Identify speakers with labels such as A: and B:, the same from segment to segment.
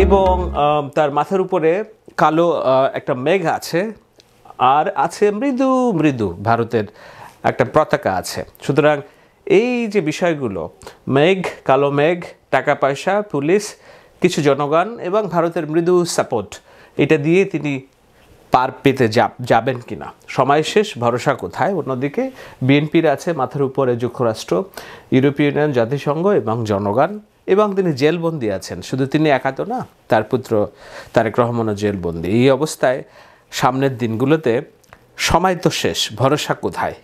A: এবং তার মাথার উপরে কালো একটা মেঘ আছে, আর আছে মৃদু মৃদু ভারতের একটা পতাকা আছে। সুতরাং এই যে বিষয়গুলো, মেঘ, কালো মেঘ, টাকা পয়সা, পুলিশ, কিছু জনগণ এবং ভারতের মৃদু সাপোর্ট, এটা দিয়ে তিনি পার পেতে যাবেন কিনা। সময় শেষ, ভরসা কোথায়? অন্যদিকে বিএনপির আছে মাথার উপরে যুক্তরাষ্ট্র, ইউরোপীয় ইউনিয়ন, জাতিসংঘ এবং জনগণ, এবং তিনি জেলবন্দি আছেন। শুধু তিনি একা তো না, তার পুত্র তারেক রহমানও জেলবন্দি। এই অবস্থায় সামনের দিনগুলোতে সময় তো শেষ, ভরসা কোথায়?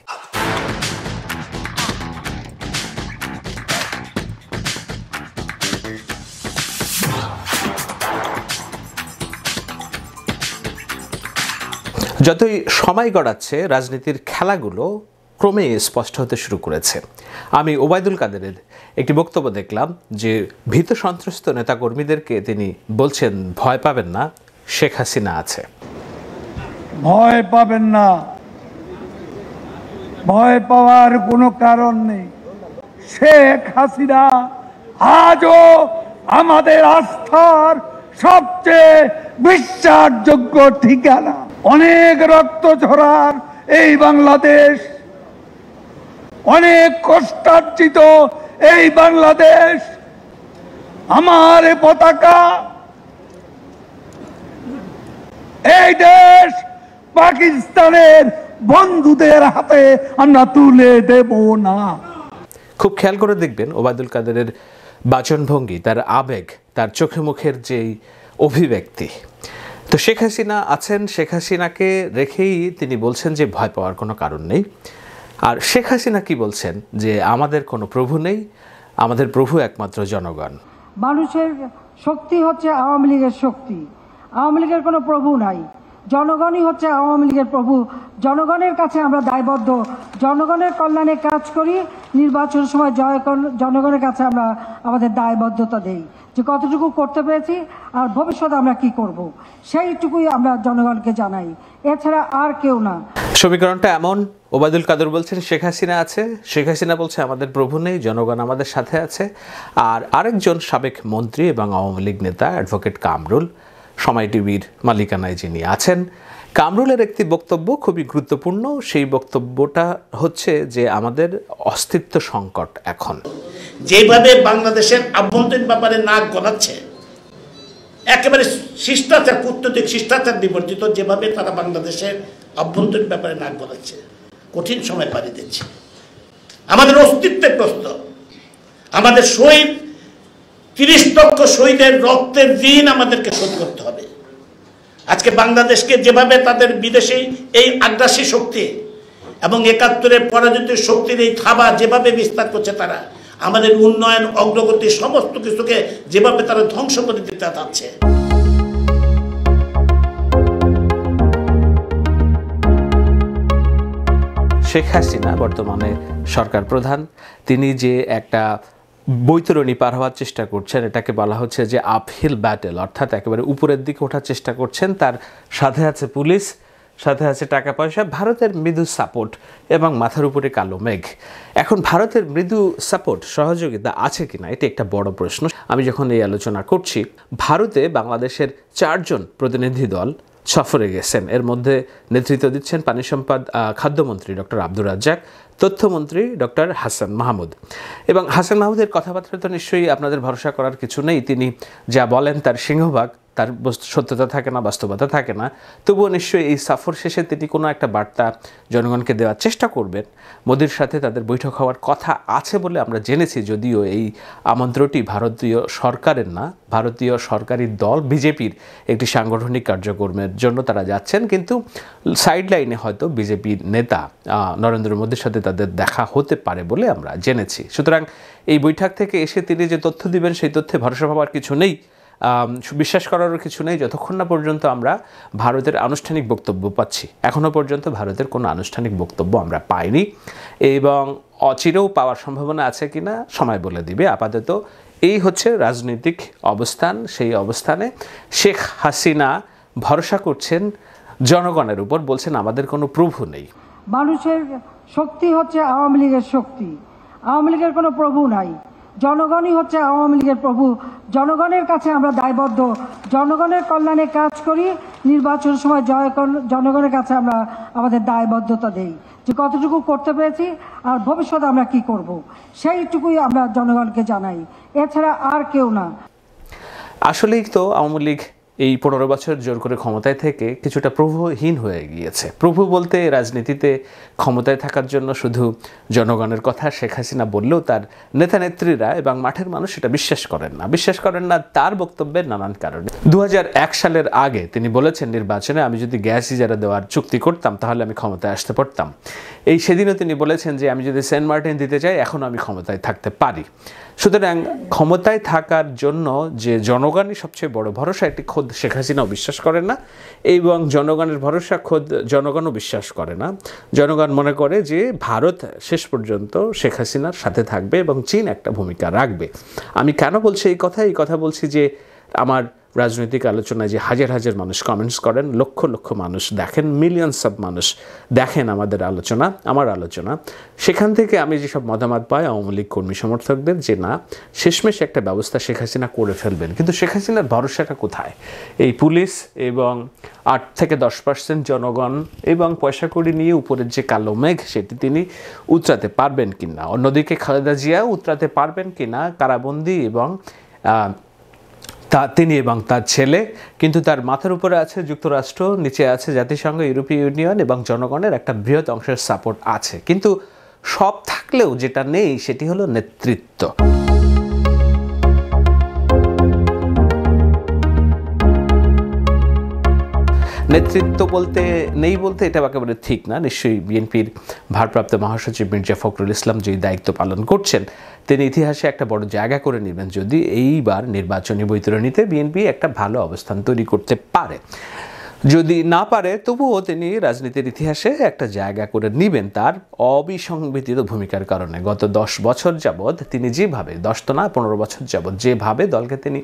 A: যতই সময় গড়াচ্ছে রাজনীতির খেলাগুলো ক্রমে স্পষ্ট হতে শুরু করেছে। আমি ওবায়দুল কাদেরের একটি বক্তব্য দেখলাম যে ভীত সন্ত্রস্ত নেতাকর্মীদেরকে তিনি বলছেন, ভয় পাবেন না, শেখ হাসিনা আছে।
B: ভয় পাবেন না, ভয় পাওয়ার কোনো কারণ নেই। শেখ হাসিনা আজও আমাদের আস্থার সবচেয়ে বিশ্বাসযোগ্য ঠিকানা। অনেক রক্ত ঝরার এই বাংলাদেশ, অনেক কষ্টার্জিত এই বাংলাদেশ, আমার পতাকা, এই দেশ পাকিস্তানের বন্ধুদের হাতে আমরা তুলে দেব না।
A: খুব খেয়াল করে দেখবেন ওবায়দুল কাদেরের বাচনভঙ্গি, তার আবেগ, তার চোখে মুখের যেই অভিব্যক্তি। তো শেখ হাসিনা আছেন, শেখ হাসিনাকে রেখেই তিনি বলছেন যে ভয় পাওয়ার কোনো কারণ নেই। আর শেখ হাসিনা কি বলছেন? যে আমাদের কোনো প্রভু নেই, আমাদের প্রভু একমাত্র জনগণ।
C: মানুষের শক্তি হচ্ছে আওয়ামী লীগের শক্তি, আওয়ামী লীগের কোনো প্রভু নাই, জনগণই হচ্ছে আওয়ামী লীগের প্রভু। জনগণের কাছে আমরা দায়বদ্ধ, জনগণের কল্যাণে কাজ করি, নির্বাচনের সময় জনগণের কাছে আমরা আমাদের দায়বদ্ধতা দেই যে কতটুকু করতে পেরেছি আর ভবিষ্যতে আমরা কি করব, সেইটুকুই আমরা জনগণকে জানাই, এছাড়া আর কেউ না।
A: সমীকরণটা এমন, ওবায়দুল কাদের বলছেন শেখ হাসিনা আছে, শেখ হাসিনা বলছে আমাদের প্রভু নেই, জনগণ আমাদের সাথে আছে। আর আরেকজন সাবেক মন্ত্রী এবং আওয়ামী লীগ নেতা অ্যাডভোকেট কামরুল, সময় টিভির মালিকানায় যিনি আছেন, কামরুলের একটি বক্তব্য খুবই গুরুত্বপূর্ণ। সেই বক্তব্যটা হচ্ছে যে আমাদের অস্তিত্ব সংকট এখন।
D: যেভাবে বাংলাদেশের আভ্যন্তরীণ ব্যাপারে নাক গলাচ্ছে, একেবারে শিষ্টাচার, কূটনৈতিক শিষ্টাচার বিবর্জিত যেভাবে তারা বাংলাদেশের অভ্যন্তরীণ ব্যাপারে নাক গলাচ্ছে, কঠিন সময় পাড়ি দিচ্ছে। আমাদের অস্তিত্বের প্রশ্ন, আমাদের শহীদ ৩০ লক্ষ শহীদের রক্তের ঋণ আমাদেরকে শোধ করতে হবে। আজকে বাংলাদেশকে যেভাবে তাদের বিদেশি এই আগ্রাসী শক্তি এবং ৭১-এর পরাজিত শক্তির এই থাবা যেভাবে বিস্তার করছে, তারা আমাদের উন্নয়ন, অগ্রগতি সমস্ত কিছুকে যেভাবে তারা ধ্বংস করে দিতে চাচ্ছে।
A: শেখ হাসিনা বর্তমানে সরকার প্রধান, তিনি যে একটা বৈতরণী পার হওয়ার চেষ্টা করছেন, এটাকে বলা হচ্ছে যে আপহিল ব্যাটেল, অর্থাৎ একেবারে উপরের দিকে ওঠার চেষ্টা করছেন। তার সাথে আছে পুলিশ, সাথে আছে টাকা পয়সা, ভারতের মৃদু সাপোর্ট এবং মাথার উপরে কালো মেঘ। এখন ভারতের মৃদু সাপোর্ট, সহযোগিতা আছে কিনা, এটা একটা বড় প্রশ্ন। আমি যখন এই আলোচনা করছি, ভারতে বাংলাদেশের 4 জন প্রতিনিধি দল সফরে গেছেন। এর মধ্যে নেতৃত্ব দিচ্ছেন পানি সম্পদ খাদ্যমন্ত্রী ডক্টর আব্দুর রাজ্জাক, তথ্যমন্ত্রী ডক্টর হাসান মাহমুদ। এবং হাসান মাহমুদের কথাবার্তা তো নিশ্চয়ই আপনাদের ভরসা করার কিছু নেই। তিনি যা বলেন তার সিংহভাগ তার সত্যতা থাকে না, বাস্তবতা থাকে না। তবুও নিশ্চয়ই এই সফর শেষে তিনি কোনো একটা বার্তা জনগণকে দেওয়ার চেষ্টা করবেন। মোদির সাথে তাদের বৈঠক হওয়ার কথা আছে বলে আমরা জেনেছি, যদিও এই আমন্ত্রণটি ভারতীয় সরকারের না, ভারতীয় সরকারি দল বিজেপির একটি সাংগঠনিক কার্যক্রমের জন্য তারা যাচ্ছেন। কিন্তু সাইড লাইনে হয়তো বিজেপির নেতা নরেন্দ্র মোদির সাথে তাদের দেখা হতে পারে বলে আমরা জেনেছি। সুতরাং এই বৈঠক থেকে এসে তিনি যে তথ্য দিবেন সেই তথ্যে ভরসা পাওয়ার কিছু নেই, বিশ্বাস করারও কিছু নেই, যতক্ষণ না পর্যন্ত আমরা ভারতের আনুষ্ঠানিক বক্তব্য পাচ্ছি। এখনও পর্যন্ত ভারতের কোনো আনুষ্ঠানিক বক্তব্য আমরা পাইনি, এবং অচিরেও পাওয়ার সম্ভাবনা আছে কিনা সময় বলে দিবে। আপাতত এই হচ্ছে রাজনৈতিক অবস্থান। সেই অবস্থানে শেখ হাসিনা ভরসা করছেন জনগণের উপর, বলছেন আমাদের কোনো প্রভু নেই।
C: মানুষের শক্তি হচ্ছে আওয়ামী লীগের শক্তি, আওয়ামী লীগের কোনো প্রভু নাই, জনগণই হচ্ছে আওয়ামী লীগের প্রভু, জনগণের কাছে আমরা দায়বদ্ধ, জনগণের কল্যাণে কাজ করি, নির্বাচনের সময় জনগণের কাছে আমরা আমাদের দায়বদ্ধতা দেই যে কতটুকু করতে পেরেছি আর ভবিষ্যতে আমরা কি করব সেইটুকুই আমরা জনগণকে জানাই, এছাড়া আর কেউ না।
A: আসলেই তো আওয়ামী লীগ এই 15 বছর জোর করে ক্ষমতায় থেকে কিছুটা প্রভুহীন হয়ে গিয়েছে। প্রভু বলতে রাজনীতিতে ক্ষমতায় থাকার জন্য শুধু জনগণের কথা শেখ হাসিনা বললেও তার নেতা নেত্রীরা এবং মাঠের মানুষ এটা বিশ্বাস করেন না তার বক্তব্যের নানান কারণে। 2001 সালের আগে তিনি বলেছেন নির্বাচনে আমি যদি গ্যাস ইজারা দেওয়ার চুক্তি করতাম তাহলে আমি ক্ষমতায় আসতে পারতাম। সেদিনও তিনি বলেছেন যে আমি যদি সেন্ট মার্টিন দিতে চাই এখন আমি ক্ষমতায় থাকতে পারি। সুতরাং ক্ষমতায় থাকার জন্য যে জনগণই সবচেয়ে বড় ভরসা, এটি খোদ শেখ হাসিনাও বিশ্বাস করেন না এবং জনগণের ভরসা খোদ জনগণও বিশ্বাস করে না। জনগণ মনে করে যে ভারত শেষ পর্যন্ত শেখ হাসিনার সাথে থাকবে এবং চীন একটা ভূমিকা রাখবে। আমি কেন বলছি এই কথা বলছি যে আমার রাজনৈতিক আলোচনায় যে হাজার হাজার মানুষ কমেন্টস করেন, লক্ষ লক্ষ মানুষ দেখেন, মিলিয়নস অফ মানুষ দেখেন আমার আলোচনা, সেখান থেকে আমি যেসব মতামত পাই আওয়ামী লীগ কর্মী সমর্থকদের যে না, শেষমেশ একটা ব্যবস্থা শেখ হাসিনা করে ফেলবেন। কিন্তু শেখ হাসিনার ভরসাটা কোথায়? এই পুলিশ এবং 8 থেকে 10% জনগণ এবং পয়সা কড়ি নিয়ে উপরের যে কালো মেঘ সেটি তিনি উতরাতে পারবেন কিনা, অন্যদিকে খালেদা জিয়াও উতরাতে পারবেন কিনা, কারাবন্দী এবং তিনি এবং তার ছেলে, কিন্তু তার মাথার উপরে আছে যুক্তরাষ্ট্র, নিচে আছে জাতিসংঘ, ইউরোপীয় ইউনিয়ন এবং জনগণের একটা বৃহৎ অংশের সাপোর্ট আছে। কিন্তু সব থাকলেও যেটা নেই সেটি হলো নেতৃত্ব। নেতৃত্ব নেই বলতে এটা একেবারে ঠিক না। নিশ্চয়ই বিএনপির ভারপ্রাপ্ত মহাসচিব মির্জা ফখরুল ইসলাম যে দায়িত্ব পালন করছেন তিনি ইতিহাসে একটা বড় জায়গা করে নেবেন যদি এইবার নির্বাচনী বৈতরণীতে বিএনপি একটা ভালো অবস্থান তৈরি করতে পারে। যদি না পারে তবুও তিনি রাজনীতির ইতিহাসে একটা জায়গা করে নেবেন তার অবিসংবিধিত ভূমিকার কারণে। গত 10 বছর যাবৎ তিনি যেভাবে, 10 তো না 15 বছর যাবৎ যেভাবে দলকে তিনি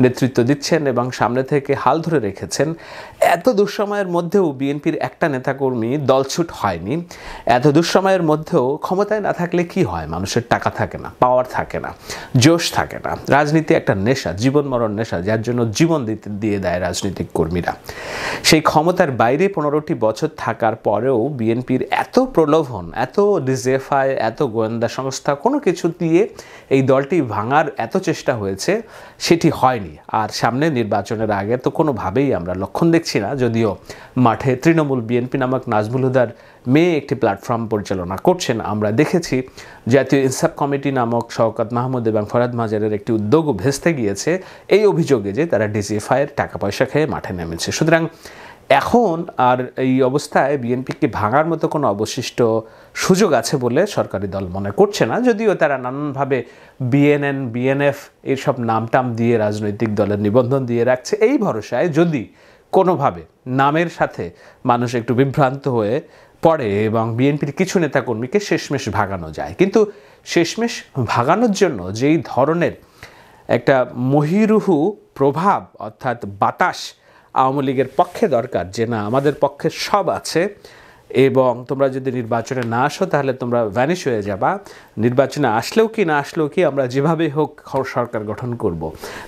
A: নেতৃত্ব দিচ্ছেন এবং সামনে থেকে হাল ধরে রেখেছেন, এত দুঃসময়ের মধ্যেও বিএনপির একটা নেতাকর্মী দলছুট হয়নি। এত দুঃসময়ের মধ্যেও ক্ষমতায় না থাকলে কি হয়? মানুষের টাকা থাকে না, পাওয়ার থাকে না, জোশ থাকে না। রাজনীতি একটা নেশা, জীবন মরণ নেশা, যার জন্য জীবন দিয়ে দেয় রাজনৈতিক কর্মীরা। সেই ক্ষমতার বাইরে 15টি বছর থাকার পরেও বিএনপির এত প্রলোভন, এত ডিজিএফআই, এত গোয়েন্দা সংস্থা, কোনো কিছু দিয়ে এই দলটি ভাঙার এত চেষ্টা হয়েছে, সেটি হয়নি। আর সামনে নির্বাচনের আগে তো কোনোভাবেই আমরা লক্ষণ দেখছি না। যদিও মাঠে তৃণমূল বিএনপি নামক নাজমুল হুদার মেয়ে একটি প্ল্যাটফর্ম পরিচালনা করছেন, আমরা দেখেছি জাতীয় ইনসাফ কমিটি নামক শওকত মাহমুদ এবং ফরাদ মাজারের একটি উদ্যোগও ভেস্তে গিয়েছে এই অভিযোগে যে তারা ডিজিএফআইয়ের টাকা পয়সা খেয়ে মাঠে নেমেছে। সুতরাং এখন আর এই অবস্থায় বিএনপিকে ভাঙার মতো কোনো অবশিষ্ট সুযোগ আছে বলে সরকারি দল মনে করছে না। যদিও তারা নানানভাবে বিএনএন, বিএনএফ এইসব নামটাম দিয়ে রাজনৈতিক দলের নিবন্ধন দিয়ে রাখছে এই ভরসায় যদি কোনোভাবে নামের সাথে মানুষ একটু বিভ্রান্ত হয়ে পড়ে এবং বিএনপির কিছু নেতাকর্মীকে শেষমেশ ভাগানো যায়। কিন্তু শেষমেশ ভাগানোর জন্য যেই ধরনের একটা মহিরুহু প্রভাব অর্থাৎ বাতাস আওয়ামী লীগের পক্ষে দরকার, যে না আমাদের পক্ষে সব আছে এবং তোমরা যদি নির্বাচনে না আসো তাহলে তোমরা ভ্যানিশ হয়ে যাবা, নির্বাচনে আসলেও কি না আসলেও কি আমরা যেভাবে হোক সরকার গঠন করব।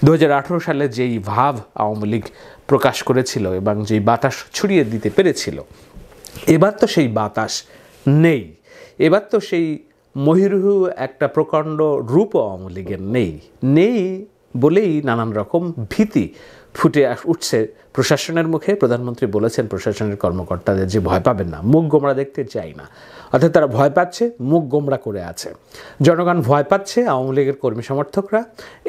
A: 2018 সালে যেই ভাব আওয়ামী লীগ প্রকাশ করেছিল এবং যেই বাতাস ছড়িয়ে দিতে পেরেছিল, এবার তো সেই বাতাস নেই। এবার তো সেই মহিরুহু একটা প্রকাণ্ড রূপ আওয়ামী লীগের নেই বলেই নানান রকম ভীতি ফুটে উঠছে প্রশাসনের মুখে। প্রধানমন্ত্রী বলেছেন প্রশাসনের কর্মকর্তাদের যে ভয় পাবেন না, মুখ গোমরা দেখতে চাই না। অর্থাৎ তারা ভয় পাচ্ছে, মুখ গোমরা করে আছে। জনগণ ভয় পাচ্ছে, আওয়ামী লীগের কর্মী সমর্থকরা।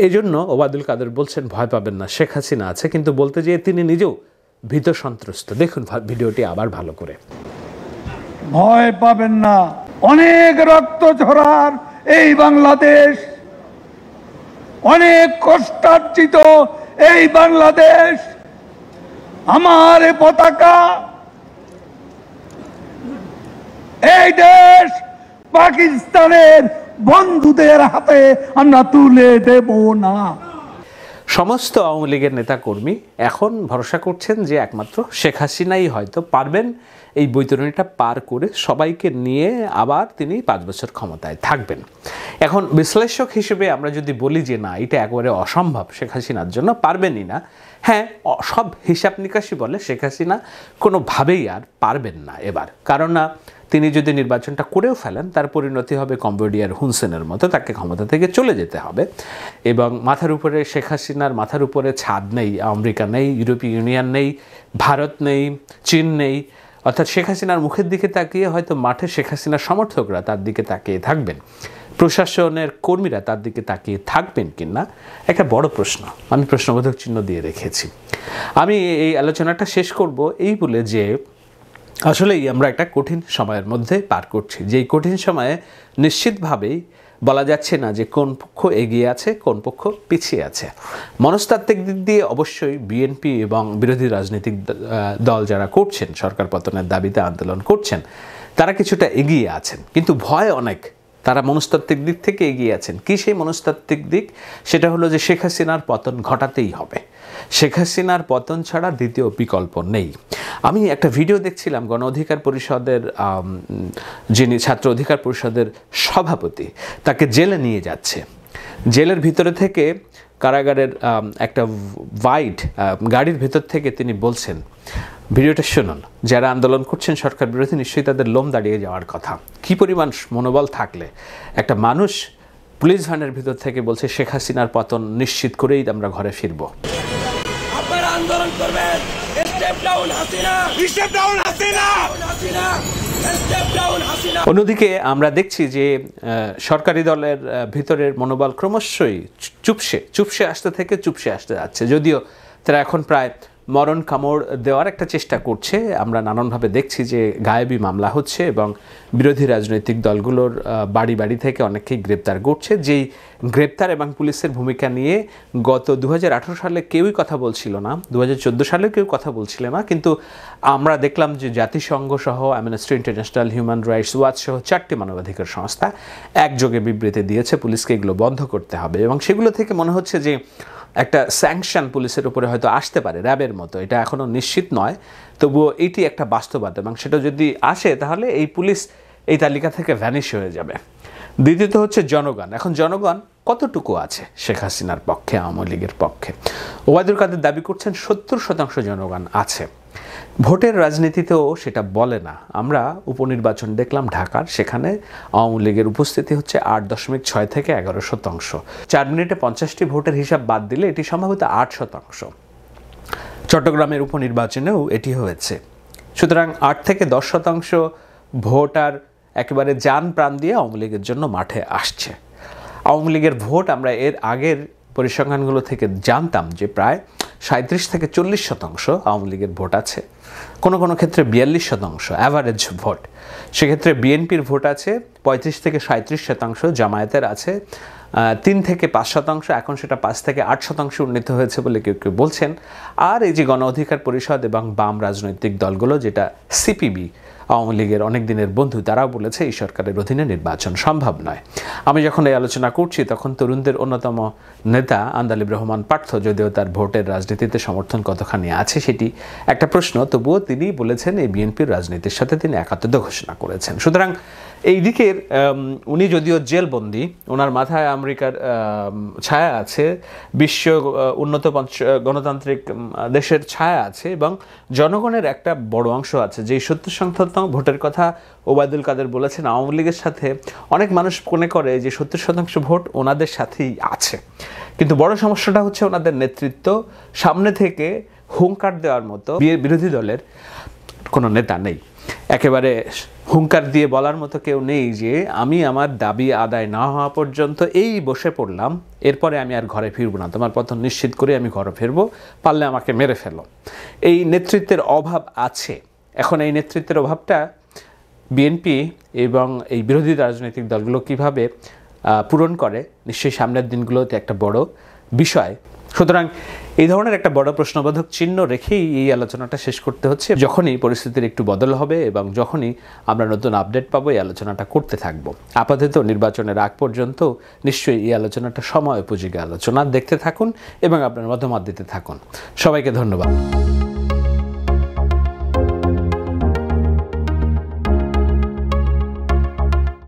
A: এই জন্য ওবায়দুল কাদের বলছেন ভয় পাবেন না, শেখ হাসিনা আছে। কিন্তু বলতে যেয়ে তিনি নিজেও ভীত সন্ত্রস্ত। দেখুন ভিডিওটি আবার ভালো করে।
B: ভয় পাবেন না, অনেক রক্ত ঝরার এই বাংলাদেশ, অনেক কষ্টার্জিত এই বাংলাদেশ, আমার পতাকা, এই দেশ পাকিস্তানের বন্ধুদের হাতে আমরা তুলে দেব না।
A: সমস্ত আওয়ামী লীগের নেতাকর্মী এখন ভরসা করছেন যে একমাত্র শেখ হাসিনাই হয়তো পারবেন এই বৈতরণীটা পার করে সবাইকে নিয়ে আবার তিনি 5 বছর ক্ষমতায় থাকবেন। এখন বিশ্লেষক হিসেবে আমরা যদি বলি যে না, এটা একেবারে অসম্ভব, শেখ হাসিনার জন্য পারবেনই না, হ্যাঁ, সব হিসাব নিকাশি বলে শেখ হাসিনা কোনোভাবেই আর পারবেন না এবার। কারণ না, তিনি যদি নির্বাচনটা করেও ফেলেন তার পরিণতি হবে কম্বোডিয়ার হুন সেনের মতো, তাকে ক্ষমতা থেকে চলে যেতে হবে। এবং মাথার উপরে শেখ হাসিনার মাথার উপরে ছাদ নেই, আমেরিকা নেই, ইউরোপীয় ইউনিয়ন নেই, ভারত নেই, চীন নেই। অর্থাৎ শেখ হাসিনার মুখের দিকে তাকিয়ে হয়তো মাঠে শেখ হাসিনার সমর্থকরা তার দিকে তাকিয়ে থাকবেন, প্রশাসনের কর্মীরা তার দিকে তাকিয়ে থাকবেন কিনা একটা বড় প্রশ্ন, আমি প্রশ্নবোধক চিহ্ন দিয়ে রেখেছি। আমি এই আলোচনাটা শেষ করব এই বলে যে আসলেই আমরা একটা কঠিন সময়ের মধ্যে পার করছি, যেই কঠিন সময়ে নিশ্চিতভাবেই বলা যাচ্ছে না যে কোন পক্ষ এগিয়ে আছে কোন পক্ষ পিছিয়ে আছে। মনস্তাত্ত্বিক দিক দিয়ে অবশ্যই বিএনপি এবং বিরোধী রাজনৈতিক দল যারা করছেন, সরকার পতনের দাবিতে আন্দোলন করছেন, তারা কিছুটা এগিয়ে আছেন, কিন্তু ভয় অনেক। তারা মনস্তাত্ত্বিক দিক থেকে এগিয়ে আছেন। কি সেই মনস্তাত্ত্বিক দিক? সেটা হলো যে শেখ হাসিনার পতন ঘটাতেই হবে, শেখ হাসিনার পতন ছাড়া দ্বিতীয় বিকল্প নেই। আমি একটা ভিডিও দেখছিলাম, গণ অধিকার পরিষদের যিনি ছাত্র অধিকার পরিষদের সভাপতি, তাকে জেলে নিয়ে যাচ্ছে। জেলের ভিতরে থেকে কারাগারের একটা হোয়াইট গাড়ির ভেতর থেকে তিনি বলছেন, ভিডিওটা শুনুন, যারা আন্দোলন করছেন সরকার বিরোধী নিশ্চয়ই তাদের লোম দাঁড়িয়ে যাওয়ার কথা। কি পরিমাণ মনোবল থাকলে একটা মানুষ পুলিশ ভ্যানের ভিতর থেকে বলছে শেখ হাসিনার পতন নিশ্চিত করেই আমরা ঘরে ফিরবো।
E: আপনারা আন্দোলন করবেন, step down Hasina, step down Hasina, step down Hasina.
A: অন্যদিকে আমরা দেখছি যে সরকারি দলের ভিতরের মনোবল ক্রমশই চুপসে আসতে থেকে চুপসে আসতে যাচ্ছে, যদিও তারা এখন প্রায় মরণ কামড় দেওয়ার একটা চেষ্টা করছে। আমরা নানানভাবে দেখছি যে গায়েবী মামলা হচ্ছে এবং বিরোধী রাজনৈতিক দলগুলোর বাড়ি বাড়ি থেকে অনেকেই গ্রেপ্তার করছে। যেই গ্রেপ্তার এবং পুলিশের ভূমিকা নিয়ে গত 2018 সালে কেউই কথা বলছিল না, 2014 সালে কেউ কথা বলছিল না, কিন্তু আমরা দেখলাম যে জাতিসংঘ সহ amnesty international, human rights watch সহ 4টি মানবাধিকার সংস্থা একযোগে বিবৃতি দিয়েছে পুলিশকে এগুলো বন্ধ করতে হবে। এবং সেগুলো থেকে মনে হচ্ছে যে একটা স্যাংশন পুলিশের উপরে হয়তো আসতে পারে র্যাবের মতো, এটা এখনও নিশ্চিত নয়, তবুও এটি একটা বাস্তবতা এবং সেটা যদি আসে তাহলে এই পুলিশ এই তালিকা থেকে ভ্যানিশ হয়ে যাবে। দ্বিতীয়ত হচ্ছে জনগণ। এখন জনগণ কতটুকু আছে শেখ হাসিনার পক্ষে, আওয়ামী লীগের পক্ষে? ওবায়দুল কাদের দাবি করছেন 70% জনগণ আছে। ভোটের রাজনীতিতেও সেটা বলে না। আমরা উপনির্বাচন দেখলাম ঢাকার, সেখানে আওয়ামী লীগের উপস্থিতি হচ্ছে 8.6 থেকে 11%। 4 মিনিটে 50টি ভোটের হিসাব বাদ দিলে এটি সম্ভবত 8%। চট্টগ্রামের উপনির্বাচনেও এটি হয়েছে। সুতরাং 8 থেকে 10% ভোটার একেবারে জান প্রাণ দিয়ে আওয়ামী লীগের জন্য মাঠে আসছে। আওয়ামী লীগের ভোট আমরা এর আগের পরিসংখ্যানগুলো থেকে জানতাম যে প্রায় 37 থেকে 40% আওয়ামী লীগের ভোট আছে, কোনো কোনো ক্ষেত্রে 42% অ্যাভারেজ ভোট। সেক্ষেত্রে বিএনপির ভোট আছে 35 থেকে 37%, জামায়াতের আছে 3 থেকে 5%, এখন সেটা 5 থেকে 8% উন্নীত হয়েছে বলে কেউ কেউ বলছেন। আর এই যে গণ অধিকার পরিষদ এবং বাম রাজনৈতিক দলগুলো, যেটা সিপিবি আওয়ামী লীগের অনেক দিনের বন্ধু, তারাও বলেছে এই সরকারের অধীনে নির্বাচন সম্ভব নয়। আমি যখন এই আলোচনা করছি তখন তরুণদের অন্যতম নেতা আন্দালিব রহমান পার্থ, যদিও তার ভোটের রাজনীতিতে সমর্থন কতখানি আছে সেটি একটা প্রশ্ন, তবুও তিনি বলেছেন এই বিএনপির রাজনীতির সাথে তিনি একাত্মতা ঘোষণা করেছেন। সুতরাং এই দিকের উনি যদিও জেলবন্দি, ওনার মাথায় আমেরিকার ছায়া আছে, বিশ্ব উন্নত গণতান্ত্রিক দেশের ছায়া আছে এবং জনগণের একটা বড় অংশ আছে। যেই 70% ভোটের কথা ওবায়দুল কাদের বলেছেন, আওয়ামী লীগের সাথে অনেক মানুষ মনে করে যে 70% ভোট ওনাদের সাথেই আছে, কিন্তু বড় সমস্যাটা হচ্ছে ওনাদের নেতৃত্ব। সামনে থেকে হুঙ্কার দেওয়ার মতো বিরোধী দলের কোনো নেতা নেই, একেবারে হুঙ্কার দিয়ে বলার মতো কেউ নেই যে আমি আমার দাবি আদায় না হওয়া পর্যন্ত এই বসে পড়লাম, এরপরে আমি আর ঘরে ফিরবো না, তোমার পতন নিশ্চিত করে আমি ঘরে ফিরবো, পারলে আমাকে মেরে ফেলো। এই নেতৃত্বের অভাব আছে। এখন এই নেতৃত্বের অভাবটা বিএনপি এবং এই বিরোধী রাজনৈতিক দলগুলো কিভাবে পূরণ করে, নিশ্চয়ই সামনের দিনগুলোতে একটা বড় বিষয়। সুতরাং এই ধরনের একটা বড় প্রশ্নবোধক চিহ্ন রেখেই এই আলোচনাটা শেষ করতে হচ্ছে। যখনই পরিস্থিতির একটু বদল হবে এবং যখনই আমরা নতুন আপডেট পাবো এই আলোচনাটা করতে থাকবো। আপাতত নির্বাচনের আগ পর্যন্ত নিশ্চয়ই এই আলোচনাটা সময় উপযোগী আলোচনা। দেখতে থাকুন এবং আপনার মতামত দিতে থাকুন। সবাইকে ধন্যবাদ।